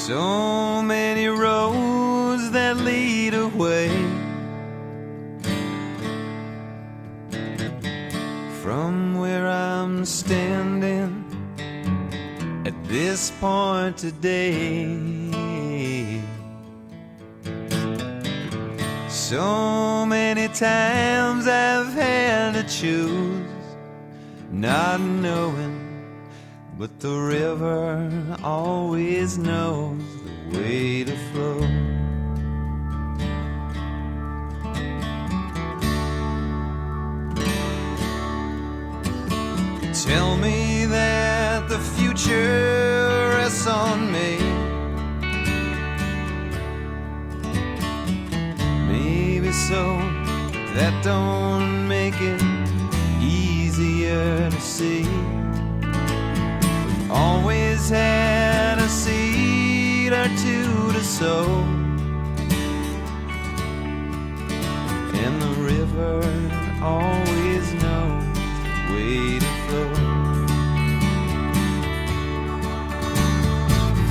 So many roads that lead away from where I'm standing at this point today. So many times I've had to choose, not knowing, but the river always knows the way to flow. Tell me that the future rests on me. Maybe so, that don't make it easier to see. We've always had a seed or two to sow, and the river always knows the way to flow.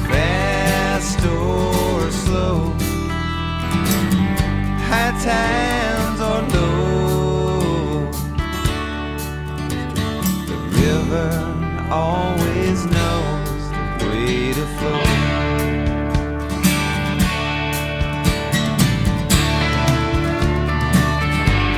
Fast or slow, high times or low, the river always knows